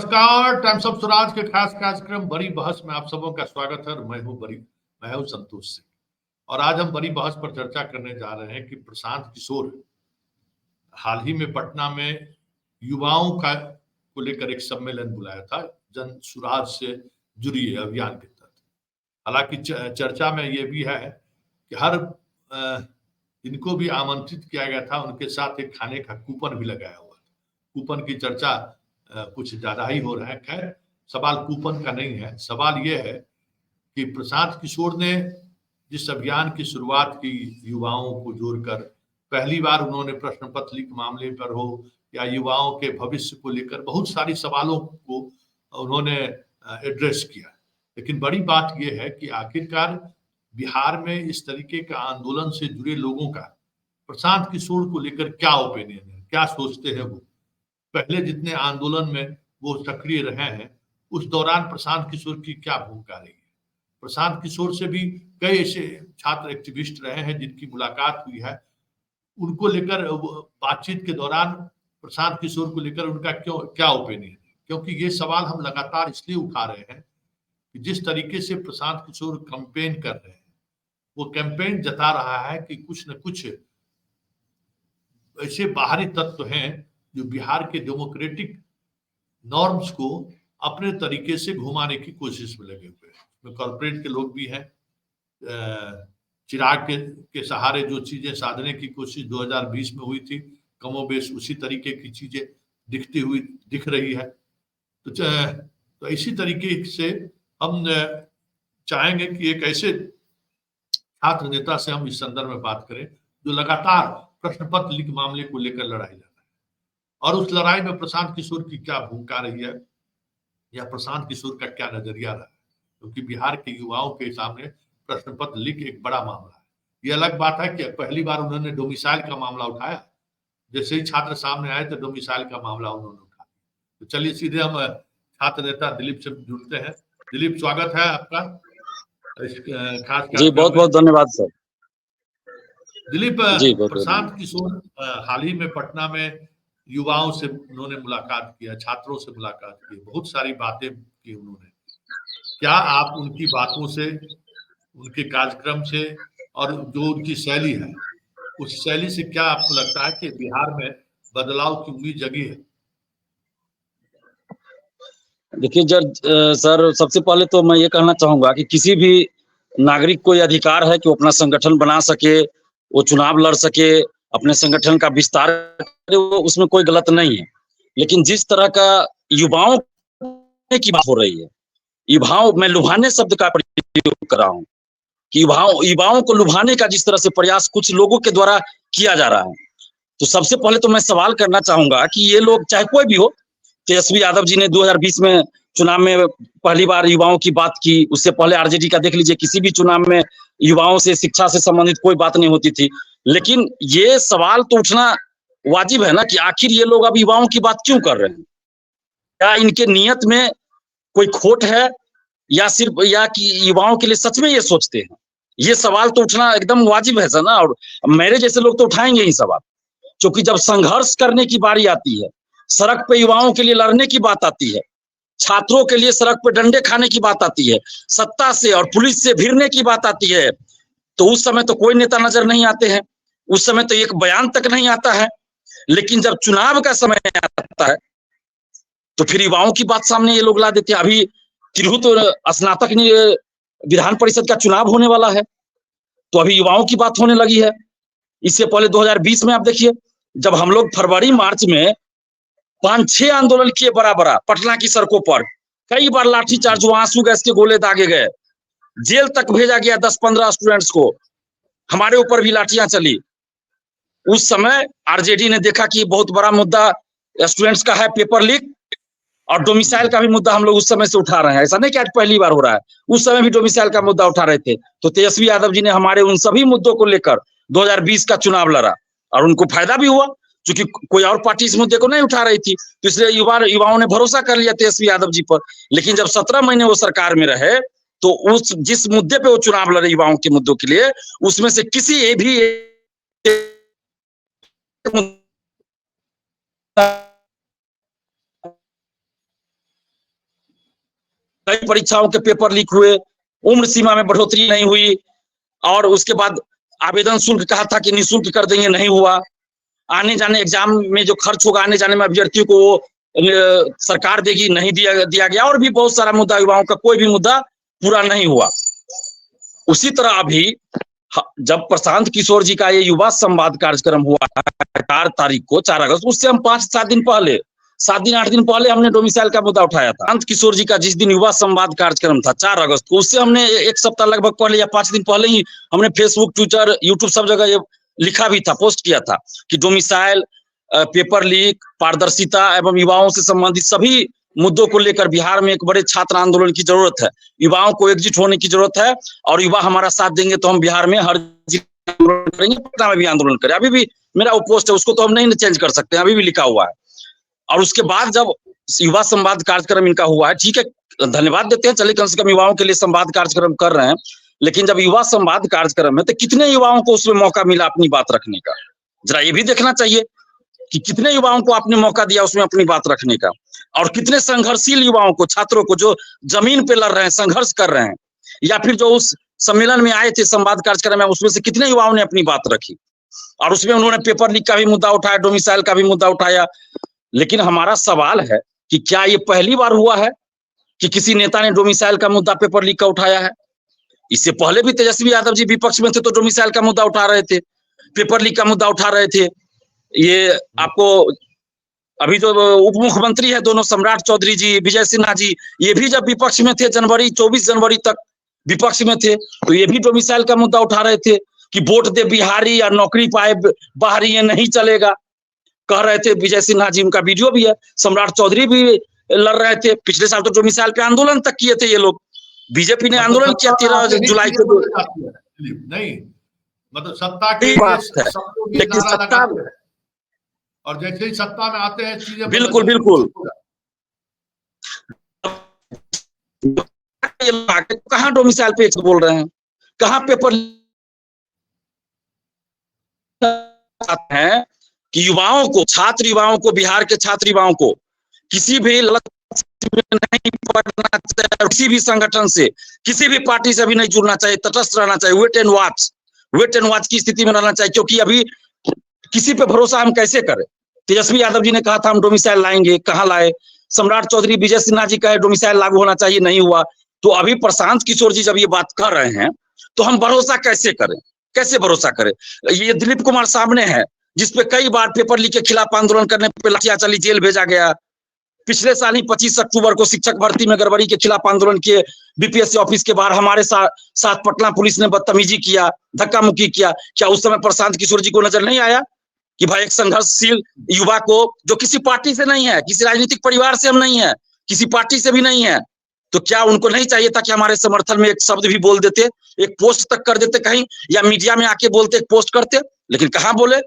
नमस्कार, times of Swaraj के खास कार्यक्रम बड़ी बहस में आप सबों का स्वागत है। मैं हूं संतोष सिंह और आज हम बड़ी बहस पर चर्चा करने जा रहे हैं कि प्रशांत किशोर हाल ही में पटना में युवाओं का को लेकर एक सम्मेलन बुलाया था, जन सुराज से जुड़िए अभियान के तहत। हालांकि चर्चा में ये भी है कि हर इनको भी आमंत्रित किया गया था, उनके साथ एक खाने का कूपन भी लगाया हुआ था। कूपन की चर्चा कुछ ज्यादा ही हो रहा है। खैर, सवाल कूपन का नहीं है, सवाल ये है कि प्रशांत किशोर ने जिस अभियान की शुरुआत की युवाओं को जोड़कर, पहली बार उन्होंने प्रश्न पत्र लीक मामले पर हो या युवाओं के भविष्य को लेकर बहुत सारी सवालों को उन्होंने एड्रेस किया। लेकिन बड़ी बात यह है कि आखिरकार बिहार में इस तरीके का आंदोलन से जुड़े लोगों का प्रशांत किशोर को लेकर क्या ओपिनियन है, क्या सोचते हैं वो। पहले जितने आंदोलन में वो सक्रिय रहे हैं, उस दौरान प्रशांत किशोर की क्या भूमिका रही है। प्रशांत किशोर से भी कई ऐसे छात्र एक्टिविस्ट रहे हैं जिनकी मुलाकात हुई है, उनको लेकर बातचीत के दौरान प्रशांत किशोर को लेकर उनका क्या ओपिनियन है। क्योंकि ये सवाल हम लगातार इसलिए उठा रहे हैं कि जिस तरीके से प्रशांत किशोर कैंपेन कर रहे हैं, वो कैंपेन जता रहा है कि कुछ न कुछ ऐसे बाहरी तत्व हैं जो बिहार के डेमोक्रेटिक नॉर्म्स को अपने तरीके से घुमाने की कोशिश में लगे हुए हैं। उसमें कॉर्पोरेट के लोग भी हैं। चिराग के सहारे जो चीजें साधने की कोशिश 2020 में हुई थी, कमोबेश उसी तरीके की चीजें दिख रही है। तो इसी तरीके से हम चाहेंगे कि एक ऐसे छात्र नेता से हम इस संदर्भ में बात करें जो लगातार प्रश्न पत्र लीक मामले को लेकर लड़ाई लड़ रहा है, और उस लड़ाई में प्रशांत किशोर की क्या भूमिका रही है या प्रशांत किशोर का क्या नजरिया रहा है। क्योंकि बिहार के युवाओं के सामने प्रश्न पत्र लीक एक बड़ा मामला है। ये अलग बात है कि पहली बार उन्होंने डोमिसाइल का मामला उठाया, जैसे ही छात्र सामने आए तो डोमिसाइल का मामला उन्होंने उठाया। तो चलिए सीधे हम छात्र नेता दिलीप से जुड़ते हैं। दिलीप, स्वागत है आपका खास जी। बहुत बहुत धन्यवाद सर। दिलीप, प्रशांत किशोर हाल ही में पटना में युवाओं से उन्होंने मुलाकात किया, छात्रों से मुलाकात की, बहुत सारी बातें की उन्होंने। क्या आप उनकी बातों से, उनके कार्यक्रम से और जो उनकी शैली है, उस शैली से क्या आपको लगता है कि बिहार में बदलाव की उम्मीद जगी है? देखिए सर, सबसे पहले तो मैं ये कहना चाहूंगा कि किसी भी नागरिक को यह अधिकार है कि वो अपना संगठन बना सके, वो चुनाव लड़ सके, अपने संगठन का विस्तार करे, वो उसमें कोई गलत नहीं है। लेकिन जिस तरह का युवाओं की बात हो रही है, युवाओं, मैं लुभाने शब्द का प्रयोग कर रहा हूँ कि युवाओं को लुभाने का जिस तरह से प्रयास कुछ लोगों के द्वारा किया जा रहा है, तो सबसे पहले तो मैं सवाल करना चाहूंगा कि ये लोग, चाहे कोई भी हो, तेजस्वी यादव जी ने 2020 में चुनाव में पहली बार युवाओं की बात की। उससे पहले आरजेडी का देख लीजिए, किसी भी चुनाव में युवाओं से, शिक्षा से संबंधित कोई बात नहीं होती थी। लेकिन ये सवाल तो उठना वाजिब है ना कि आखिर ये लोग अब युवाओं की बात क्यों कर रहे हैं? क्या इनके नियत में कोई खोट है या सिर्फ या कि युवाओं के लिए सच में ये सोचते हैं? ये सवाल तो उठना एकदम वाजिब है सर ना। और मेरे जैसे लोग तो उठाएंगे ही सवाल, क्योंकि जब संघर्ष करने की बारी आती है, सड़क पे युवाओं के लिए लड़ने की बात आती है, छात्रों के लिए सड़क पे डंडे खाने की बात आती है, सत्ता से और पुलिस से भिड़ने की बात आती है, तो उस समय तो कोई नेता नजर नहीं आते हैं, उस समय तो एक बयान तक नहीं आता है। लेकिन जब चुनाव का समय आता है तो फिर युवाओं की बात सामने ये लोग ला देते हैं। अभी तिरहुत स्नातक विधान परिषद का चुनाव होने वाला है, तो अभी युवाओं की बात होने लगी है। इससे पहले 2020 में आप देखिए, जब हम लोग फरवरी मार्च में 5-6 आंदोलन किए बड़ा पटना की सड़कों पर, कई बार लाठीचार्ज, आंसू गैस के गोले दागे गए, जेल तक भेजा गया 10-15 स्टूडेंट्स को, हमारे ऊपर भी लाठियां चली। उस समय आरजेडी ने देखा कि बहुत बड़ा मुद्दा स्टूडेंट्स का है, पेपर लीक और डोमिसाइल का भी मुद्दा हम लोग उस समय से उठा रहे हैं। ऐसा नहीं कि आज पहली बार हो रहा है, उस समय भी डोमिसाइल का मुद्दा उठा रहे थे। तो तेजस्वी यादव जी ने हमारे उन सभी मुद्दों को लेकर 2020 का चुनाव लड़ा और उनको फायदा भी हुआ, क्योंकि कोई और पार्टी इस मुद्दे को नहीं उठा रही थी। तो इसलिए युवाओं ने भरोसा कर लिया तेजस्वी यादव जी पर। लेकिन जब 17 महीने वो सरकार में रहे, तो उस जिस मुद्दे पे वो चुनाव लड़े युवाओं के मुद्दों के लिए, उसमें से किसी भी परीक्षाओं के पेपर लीक हुए, उम्र सीमा में बढ़ोतरी नहीं हुई, और उसके बाद आवेदन शुल्क कहा था कि निःशुल्क कर देंगे, नहीं हुआ। आने जाने एग्जाम में जो खर्च होगा आने जाने में अभ्यर्थियों को वो सरकार देगी, नहीं दिया गया। और भी बहुत सारा मुद्दा, युवाओं का कोई भी मुद्दा पूरा नहीं हुआ। उसी तरह अभी जब प्रशांत किशोर जी का ये युवा संवाद कार्यक्रम हुआ 4 तारीख को, 4 अगस्त, उससे हम 5-7 दिन पहले, 7 दिन 8 दिन पहले हमने डोमिसाइल का मुद्दा उठाया था। प्रशांत किशोर जी का जिस दिन युवा संवाद कार्यक्रम था 4 अगस्त को, उससे हमने 1 सप्ताह लगभग पहले या 5 दिन पहले ही हमने फेसबुक, ट्विटर, यूट्यूब सब जगह ये लिखा भी था, पोस्ट किया था कि डोमिसाइल, पेपर लीक, पारदर्शिता एवं युवाओं से संबंधित सभी मुद्दों को लेकर बिहार में एक बड़े छात्र आंदोलन की जरूरत है। युवाओं को एकजुट होने की जरूरत है, और युवा हमारा साथ देंगे तो हम बिहार में हर जिले आंदोलन करेंगे, पटना में भी आंदोलन करें। अभी भी मेरा वो पोस्ट है, उसको तो हम नहीं चेंज कर सकते, अभी भी लिखा हुआ है। और उसके बाद जब युवा संवाद कार्यक्रम इनका हुआ है, ठीक है, धन्यवाद देते हैं, चलिए कम से कम युवाओं के लिए संवाद कार्यक्रम कर रहे हैं। लेकिन जब युवा संवाद कार्यक्रम है तो कितने युवाओं को उसमें मौका मिला अपनी बात रखने का, जरा ये भी देखना चाहिए कि कितने युवाओं को आपने मौका दिया उसमें अपनी बात रखने का, और कितने संघर्षशील युवाओं को, छात्रों को, जो जमीन पे लड़ रहे हैं, संघर्ष कर रहे हैं, या फिर जो उस सम्मेलन में आए थे संवाद कार्यक्रम में, उसमें से कितने युवाओं ने अपनी बात रखी। और उसमें उन्होंने पेपर लीक का भी मुद्दा उठाया, डोमिसाइल का भी मुद्दा उठाया। लेकिन हमारा सवाल है कि क्या ये पहली बार हुआ है कि किसी नेता ने डोमिसाइल का मुद्दा, पेपर लीक का उठाया है? इससे पहले भी तेजस्वी यादव जी विपक्ष में थे तो डोमिसाइल का मुद्दा उठा रहे थे, पेपर लीक का मुद्दा उठा रहे थे। ये आपको अभी जो उप मुख्यमंत्री है दोनों, सम्राट चौधरी जी, विजय सिन्हा जी, ये भी जब विपक्ष में थे 24 जनवरी तक विपक्ष में थे, तो ये भी डोमिसाइल का मुद्दा उठा रहे थे कि वोट दे बिहारी या नौकरी पाए बाहरी, ये नहीं चलेगा, कह रहे थे विजय सिन्हा जी। उनका वीडियो भी है। सम्राट चौधरी भी लड़ रहे थे, पिछले साल तो डोमिसाइल पे आंदोलन तक किए थे ये लोग। बीजेपी ने आंदोलन किया 13 जुलाई को। नहीं, मतलब सत्ता के लेकिन सत्ता, और जैसे ही सत्ता में आते हैं चीजें बिल्कुल बिल्कुल, कहाँ डोमिसाइल पे बोल रहे हैं, कहाँ पेपर है कि युवाओं को, छात्र युवाओं को, बिहार के छात्र युवाओं को किसी भी ललच में नहीं पड़ना चाहिए, किसी भी संगठन से, किसी भी पार्टी से भी नहीं जुड़ना चाहिए, तटस्थ रहना चाहिए, वेट एंड वॉच की स्थिति में रहना चाहिए। क्योंकि अभी किसी पे भरोसा हम कैसे करें? तेजस्वी यादव जी ने कहा था हम डोमिसाइल लाएंगे, कहाँ लाए? सम्राट चौधरी, विजय सिन्हा जी कहे डोमिसाइल लागू होना चाहिए, नहीं हुआ। तो अभी प्रशांत किशोर जी जब ये बात कर रहे हैं तो हम भरोसा कैसे करें? कैसे भरोसा करें? ये दिलीप कुमार सामने है, जिसपे कई बार पेपर लीक के खिलाफ आंदोलन करने पर लाठियां चली, जेल भेजा गया। पिछले साल ही 25 अक्टूबर को शिक्षक भर्ती में गड़बड़ी के खिलाफ आंदोलन किए, बीपीएससी ऑफिस के बाहर हमारे साथ पटना पुलिस ने बदतमीजी किया, धक्का मुक्की किया। क्या उस समय प्रशांत किशोर जी को नजर नहीं आया कि भाई एक संघर्षशील युवा को, जो किसी पार्टी से नहीं है, किसी राजनीतिक परिवार से हम नहीं है, किसी पार्टी से भी नहीं है, तो क्या उनको नहीं चाहिए था कि हमारे समर्थन में एक शब्द भी बोल देते, एक पोस्ट तक कर देते कहीं, या मीडिया में आके बोलते, एक पोस्ट करते? लेकिन कहाँ बोले।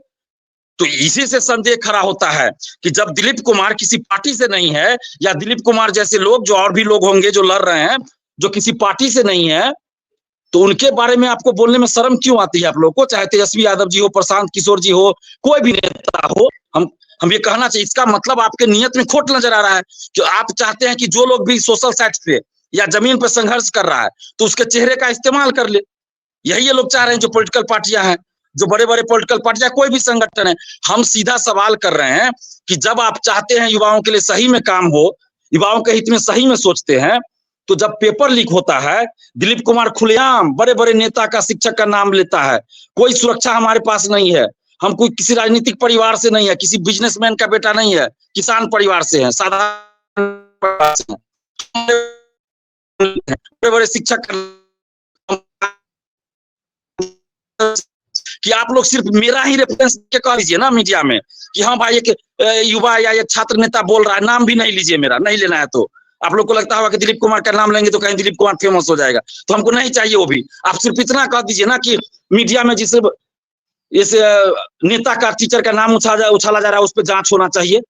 तो इसी से संदेह खड़ा होता है कि जब दिलीप कुमार किसी पार्टी से नहीं है, या दिलीप कुमार जैसे लोग, जो और भी लोग होंगे जो लड़ रहे हैं, जो किसी पार्टी से नहीं है, तो उनके बारे में आपको बोलने में शर्म क्यों आती है आप लोगों को? चाहे तेजस्वी यादव जी हो, प्रशांत किशोर जी हो, कोई भी नेता हो, हम ये कहना चाहिए, इसका मतलब आपके नियत में खोट नजर आ रहा है कि आप चाहते हैं कि जो लोग भी सोशल साइट पे या जमीन पर संघर्ष कर रहा है तो उसके चेहरे का इस्तेमाल कर ले। यही ये लोग चाह रहे हैं, जो पॉलिटिकल पार्टियां हैं, जो बड़े बड़े पॉलिटिकल पार्टियां, कोई भी संगठन है। हम सीधा सवाल कर रहे हैं कि जब आप चाहते हैं युवाओं के लिए सही में काम हो, युवाओं के हित में सही में सोचते हैं, तो जब पेपर लीक होता है, दिलीप कुमार खुलेआम बड़े बड़े नेता का, शिक्षक का नाम लेता है, कोई सुरक्षा हमारे पास नहीं है, हम कोई किसी राजनीतिक परिवार से नहीं है, किसी बिजनेसमैन का बेटा नहीं है, किसान परिवार से है, साधारण परिवार से है, बड़े बड़े शिक्षक कि आप लोग सिर्फ मेरा ही रेफरेंस के कह लीजिए ना मीडिया में कि हाँ भाई एक युवा या एक छात्र नेता बोल रहा है, नाम भी नहीं लीजिए, मेरा नहीं लेना है। तो आप लोग को लगता होगा कि दिलीप कुमार का नाम लेंगे तो कहीं दिलीप कुमार फेमस हो जाएगा, तो हमको नहीं चाहिए वो भी। आप सिर्फ इतना कह दीजिए ना कि मीडिया में जिस इस नेता का, टीचर का नाम उछाला जा रहा है, उस पर जांच होना चाहिए।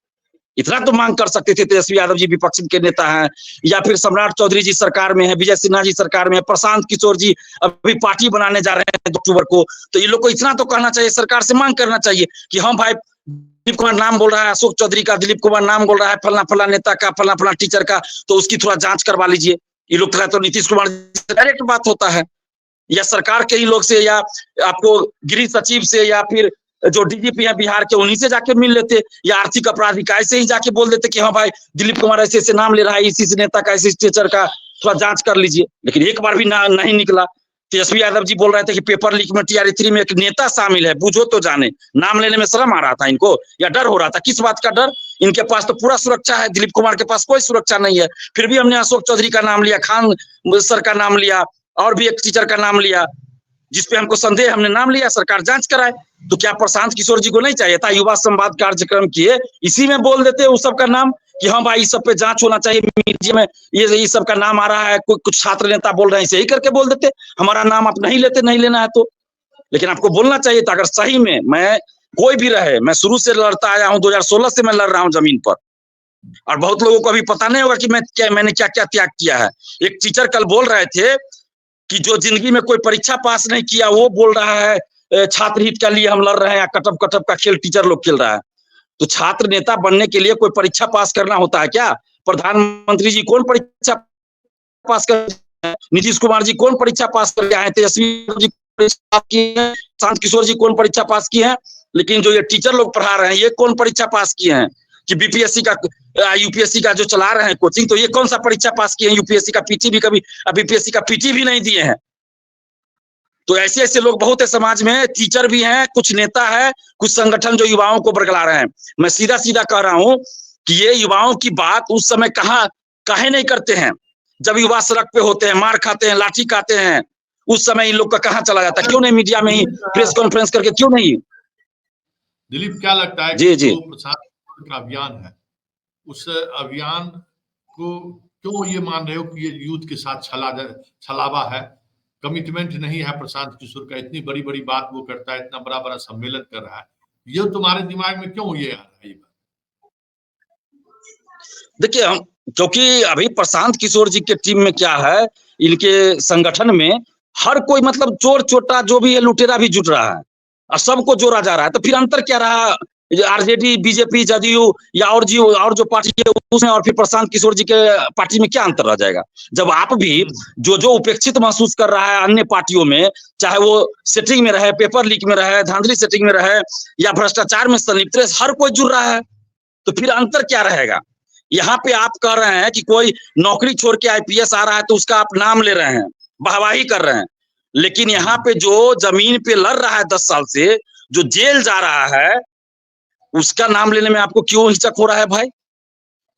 इतना तो मांग कर सकते थे। तेजस्वी यादव जी विपक्ष के नेता हैं, या फिर सम्राट चौधरी जी सरकार में है, विजय सिन्हा जी सरकार में है, प्रशांत किशोर जी अभी पार्टी बनाने जा रहे हैं 2 अक्टूबर को, तो ये लोग को इतना तो कहना चाहिए, सरकार से मांग करना चाहिए कि हाँ भाई दिलीप कुमार नाम बोल रहा है, अशोक चौधरी का, दिलीप कुमार नाम बोल रहा है, फलना फलना नेता का, फलना फलना टीचर का, तो उसकी थोड़ा जांच करवा लीजिए। ये लोग तो नीतीश कुमार से डायरेक्ट बात होता है, या सरकार के ही लोग से, या आपको गृह सचिव से, या फिर जो डीजीपी है बिहार के उन्हीं से जाके मिल लेते, या आर्थिक अपराध इकाई से ही जाके बोल देते कि हाँ भाई दिलीप कुमार ऐसे ऐसे नाम ले रहा है, इसी नेता का, इसी टीचर का, थोड़ा जांच कर लीजिए। लेकिन एक बार भी नहीं निकला। तेजस्वी यादव जी बोल रहे थे कि पेपर लीक में TRE-3 में एक नेता शामिल है, बुझो तो जाने। नाम लेने में शर्म आ रहा था इनको, या डर हो रहा था? किस बात का डर? इनके पास तो पूरा सुरक्षा है, दिलीप कुमार के पास कोई सुरक्षा नहीं है। फिर भी हमने अशोक चौधरी का नाम लिया, खान सर का नाम लिया, और भी एक टीचर का नाम लिया जिसपे हमको संदेह, हमने नाम लिया, सरकार जांच कराए। तो क्या प्रशांत किशोर जी को नहीं चाहिए था? युवा संवाद कार्यक्रम किए, इसी में बोल देते उस सब का नाम कि हाँ भाई इस सब पे जांच होना चाहिए, मीडिया में ये सब का नाम आ रहा है, कुछ छात्र नेता बोल रहे हैं, इसे ही करके बोल देते। हमारा नाम आप नहीं लेते, नहीं लेना है तो। लेकिन आपको बोलना चाहिए था, अगर सही में मैं कोई भी रहे, मैं शुरू से लड़ता आया हूँ, 2016 से मैं लड़ रहा हूँ जमीन पर, और बहुत लोगों को अभी पता नहीं होगा कि मैंने क्या क्या त्याग किया है। एक टीचर कल बोल रहे थे कि जो जिंदगी में कोई परीक्षा पास नहीं किया वो बोल रहा है छात्र हित के लिए हम लड़ रहे हैं, कटप कटप का खेल टीचर लोग खेल रहा है। तो छात्र नेता बनने के लिए कोई परीक्षा पास करना होता है क्या? प्रधानमंत्री जी कौन परीक्षा पास कर, नीतीश कुमार जी कौन परीक्षा पास करके आए, तेजस्वी जी परीक्षा की है, प्रशांत किशोर जी कौन परीक्षा पास किए हैं? लेकिन जो ये टीचर लोग पढ़ा रहे हैं ये कौन परीक्षा पास किए हैं? कि बीपीएससी का, यूपीएससी का जो चला रहे हैं कोचिंग, तो ये कौन सा परीक्षा पास किए हैं? यूपीएससी का पीटी भी कभी, बीपीएससी का पीटी भी नहीं दिए हैं। तो ऐसे ऐसे लोग बहुत है समाज में, टीचर भी हैं, कुछ नेता है, कुछ संगठन जो युवाओं को बरगला रहे हैं। मैं सीधा सीधा कह रहा हूं कि ये युवाओं की बात उस समय काहे नहीं करते हैं जब युवा सड़क पे होते हैं, मार खाते हैं, लाठी खाते हैं, उस समय इन लोग का कहाँ चला जाता? क्यों नहीं मीडिया में ही प्रेस कॉन्फ्रेंस करके, क्यों नहीं? दिलीप, क्या लगता है जी कि जी जो प्रशांत का अभियान है, उस अभियान को क्यों ये मान रहे हो कि ये यूथ के साथ छलावा है, कमिटमेंट नहीं है प्रशांत किशोर का? इतनी बड़ी बड़ी बात वो करता है, इतना बड़ा बड़ा सम्मेलन कर रहा है, ये तुम्हारे दिमाग में क्यों ये आ रहा है? ये बात देखिए, हम क्योंकि अभी प्रशांत किशोर जी के टीम में क्या है, इनके संगठन में हर कोई मतलब चोर चोटा जो भी है, लुटेरा भी जुट रहा है, और सबको जोड़ा जा रहा है। तो फिर अंतर क्या रहा आरजेडी, बीजेपी, जदयू या और जो पार्टी है उसमें, और फिर प्रशांत किशोर जी के पार्टी में क्या अंतर रह जाएगा? जब आप भी जो उपेक्षित महसूस कर रहा है अन्य पार्टियों में, चाहे वो सेटिंग में रहे, पेपर लीक में रहे, धांधली सेटिंग में रहे, या भ्रष्टाचार में संलिप्त रहे, हर कोई जुड़ रहा है, तो फिर अंतर क्या रहेगा? यहाँ पे आप कह रहे हैं कि कोई नौकरी छोड़ के आईपीएस आ रहा है तो उसका आप नाम ले रहे हैं, वाहवाही कर रहे हैं, लेकिन यहाँ पे जो जमीन पे लड़ रहा है 10 साल से, जो जेल जा रहा है, उसका नाम लेने में आपको क्यों हिचक हो रहा है भाई?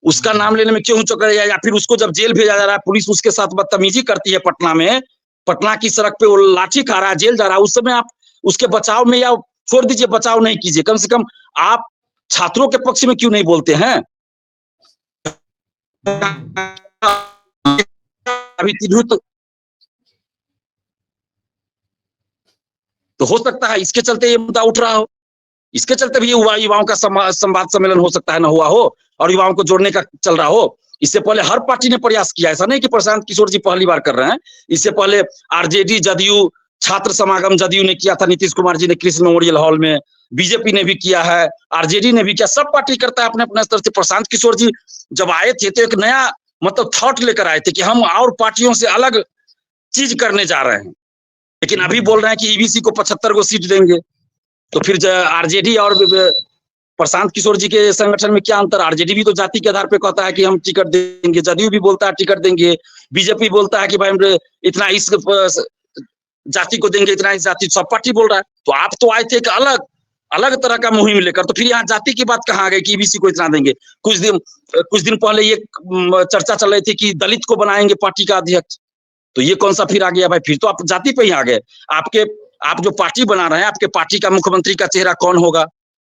उसका नाम लेने में क्यों हिचक रहा है? या फिर उसको जब जेल भेजा जा रहा है, पुलिस उसके साथ बदतमीजी करती है पटना में, पटना की सड़क पे वो लाठी खा रहा है, जेल जा रहा है, उस समय आप उसके बचाव में, या छोड़ दीजिए बचाव नहीं कीजिए, कम से कम आप छात्रों के पक्ष में क्यों नहीं बोलते हैं? अभी तो हो सकता है इसके चलते ये मुद्दा उठ रहा हो, इसके चलते भी युवाओं का संवाद सम्मेलन हो सकता है ना हुआ हो, और युवाओं को जोड़ने का चल रहा हो। इससे पहले हर पार्टी ने प्रयास किया, ऐसा नहीं कि प्रशांत किशोर जी पहली बार कर रहे हैं। इससे पहले आरजेडी, जदयू, छात्र समागम जदयू ने किया था, नीतीश कुमार जी ने कृष्ण मेमोरियल हॉल में, बीजेपी ने भी किया है, आरजेडी ने भी किया, सब पार्टी करता है अपने अपने स्तर से। प्रशांत किशोर जी जब आए थे तो एक नया मतलब थॉट लेकर आए थे कि हम और पार्टियों से अलग चीज करने जा रहे हैं, लेकिन अभी बोल रहे हैं कि ईबीसी को 75 को सीट देंगे। तो फिर आरजेडी और प्रशांत किशोर जी के संगठन में क्या अंतर? आरजेडी भी तो जाति के आधार पे कहता है कि हम टिकट देंगे, जदयू भी बोलता है टिकट देंगे, बीजेपी बोलता है कि भाई हम इतना इस जाति को देंगे, इतना इस जाति, सब पार्टी बोल रहा है। तो आप तो आए थे एक अलग तरह का मुहिम लेकर, तो फिर यहाँ जाति की बात कहाँ आ गई कि ईबीसी को इतना देंगे? कुछ दिन पहले ये चर्चा चल रही थी कि दलित को बनाएंगे पार्टी का अध्यक्ष, तो ये कौन सा फिर आ गया भाई? फिर तो आप जाति पे ही आ गए। आप जो पार्टी बना रहे हैं, आपके पार्टी का मुख्यमंत्री का चेहरा कौन होगा?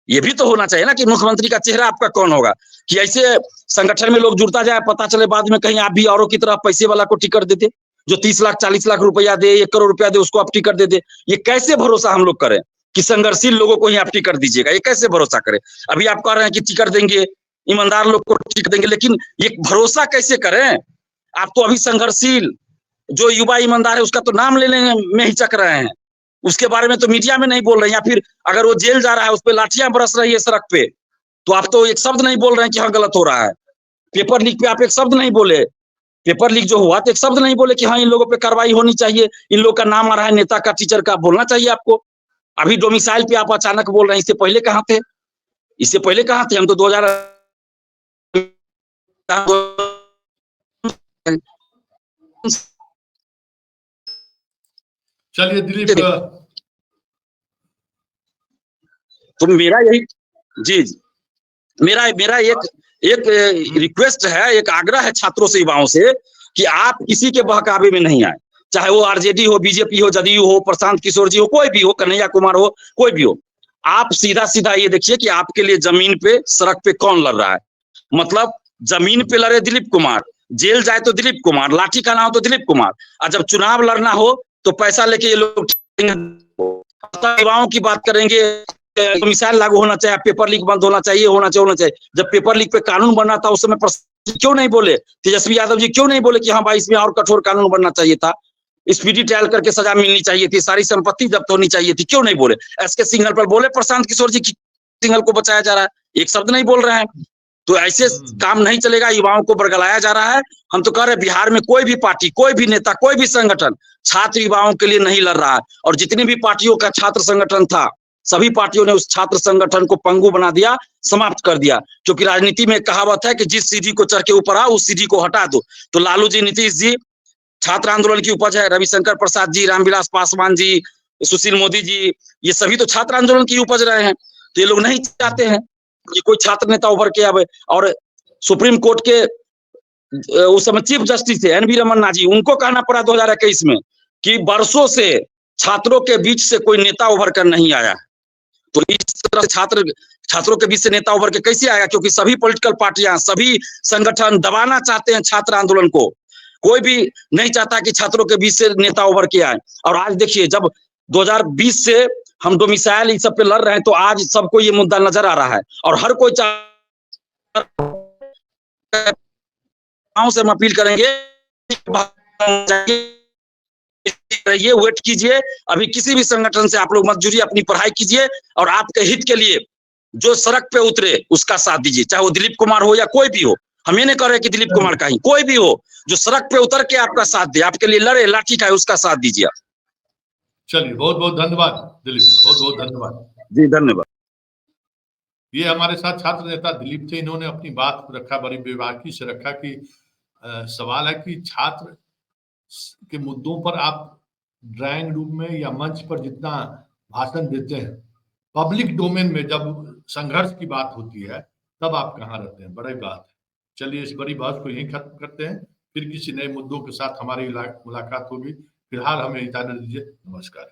ये भी तो होना चाहिए ना कि मुख्यमंत्री का चेहरा आपका कौन होगा, कि ऐसे संगठन में लोग जुड़ता जाए, पता चले बाद में कहीं आप भी औरों की तरह पैसे वाला को टिकट देते, जो 30 लाख 40 लाख रुपया दे, 1 करोड़ रुपया दे, उसको आप टिकट दे दे। ये कैसे भरोसा हम लोग करें कि संघर्षशील लोगों को ही आप टिकट दीजिएगा? ये कैसे भरोसा करें? अभी आप कह रहे हैं कि टिकट देंगे, ईमानदार लोग को टिकट देंगे, लेकिन ये भरोसा कैसे करें? आप तो अभी संघर्षशील जो युवा ईमानदार है उसका तो नाम लेने में हिचक रहे हैं, उसके बारे में तो मीडिया में नहीं बोल रहे हैं। या फिर अगर वो जेल जा रहा है, उस पर लाठियां बरस रही है सड़क पे, तो आप तो एक शब्द नहीं बोल रहे हैं कि हाँ गलत हो रहा है। पेपर लीक पे आप एक शब्द नहीं बोले, पेपर लीक जो हुआ तो एक शब्द नहीं बोले कि हाँ इन लोगों पे कार्रवाई होनी चाहिए, इन लोग का नाम आ रहा है, नेता का, टीचर का, बोलना चाहिए आपको। अभी डोमिसाइल पे आप अचानक बोल रहे हैं, इससे पहले कहाँ थे? इससे पहले कहाँ थे? हम तो 2000 चलिए दिलीप, तो मेरा यही जी मेरा मेरा एक एक रिक्वेस्ट है, एक आग्रह है छात्रों से, युवाओं से, कि आप किसी के बहकावे में नहीं आए, चाहे वो आरजेडी हो, बीजेपी हो, जदयू हो, प्रशांत किशोर जी हो, कोई भी हो, कन्हैया कुमार हो, कोई भी हो। आप सीधा सीधा ये देखिए कि आपके लिए जमीन पे, सड़क पे कौन लड़ रहा है। मतलब जमीन पे लड़े दिलीप कुमार, जेल जाए तो दिलीप कुमार, लाठी खाना हो तो दिलीप कुमार, और जब चुनाव लड़ना हो तो पैसा लेके ये लोग युवाओं की बात करेंगे, मिसाइल लागू होना चाहिए, पेपर लीक बंद होना चाहिए, होना चाहिए। जब पेपर लीक पे कानून बना था उस समय क्यों नहीं बोले? तेजस्वी यादव जी क्यों नहीं बोले कि हाँ भाई इसमें और कठोर कानून बनना चाहिए था, स्पीडी ट्रायल करके सजा मिलनी चाहिए थी, सारी संपत्ति जब्त होनी चाहिए थी, क्यों नहीं बोले? एसके सिंघल पर बोले, प्रशांत किशोर जी सिंघल को बचाया जा रहा है, एक शब्द नहीं बोल रहे हैं। तो ऐसे काम नहीं चलेगा, युवाओं को बरगलाया जा रहा है। हम तो कह रहे बिहार में कोई भी पार्टी, कोई भी नेता, कोई भी संगठन छात्र युवाओं के लिए नहीं लड़ रहा है, और जितनी भी पार्टियों का छात्र संगठन था, सभी पार्टियों ने उस छात्र संगठन को पंगु बना दिया, समाप्त कर दिया। क्योंकि राजनीति में कहावत है कि जिस सीढ़ी को चढ़ के ऊपर आओ उस सीढ़ी को हटा दो। तो लालू जी, नीतीश जी छात्र आंदोलन की उपज है, रविशंकर प्रसाद जी, रामविलास पासवान जी, सुशील मोदी जी, ये सभी तो छात्र आंदोलन की उपज रहे हैं। तो ये लोग नहीं चाहते हैं कि कोई छात्र नेता उभर के आवे। और सुप्रीम कोर्ट के उस समय चीफ जस्टिस थे एन वी रमन्ना जी, उनको कहना पड़ा 2021 में कि वर्षों से छात्रों के बीच से कोई नेता उभर कर नहीं आया। तो इस तरह से छात्रों के बीच से नेता उभर के कैसे आएगा? क्योंकि सभी पॉलिटिकल पार्टियां, सभी संगठन दबाना चाहते हैं छात्र आंदोलन को। कोई भी नहीं चाहता कि छात्रों के बीच से नेता उभर के आए। और आज देखिए, जब 2020 से हम डोमिसाइल इस सब पे लड़ रहे हैं, तो आज सबको ये मुद्दा नजर आ रहा है, और हर कोई से हम अपील करेंगे, रहिए, वेट कीजिए। अभी किसी भी संगठन से आप लोग मत जुड़िए, अपनी पढ़ाई कीजिए, और आपके हित के लिए जो सड़क पे उतरे उसका साथ दीजिए, चाहे वो दिलीप कुमार हो या कोई भी हो। हम ये नहीं कह रहे कि दिलीप कुमार का ही, कोई भी हो जो सड़क पे उतर के आपका साथ दे, आपके लिए लड़े, लाठी खाए, उसका साथ दीजिए। चलिए, बहुत बहुत धन्यवाद दिलीप, बहुत बहुत धन्यवाद जी, धन्यवाद। ये हमारे साथ छात्र नेता दिलीप थे। इन्होंने अपनी बात रखा, बड़ी बेबाकी से रखा कि सवाल है कि छात्र के मुद्दों पर आप ड्राइंग रूम में या मंच पर जितना भाषण देते हैं, पब्लिक डोमेन में जब संघर्ष की बात होती है तब आप कहाँ रहते हैं? बड़ी बात है। चलिए, इस बड़ी बात को यहीं खत्म करते हैं, फिर किसी नए मुद्दों के साथ हमारी मुलाकात होगी। फिलहाल हमें इजाजत दीजिए, नमस्कार।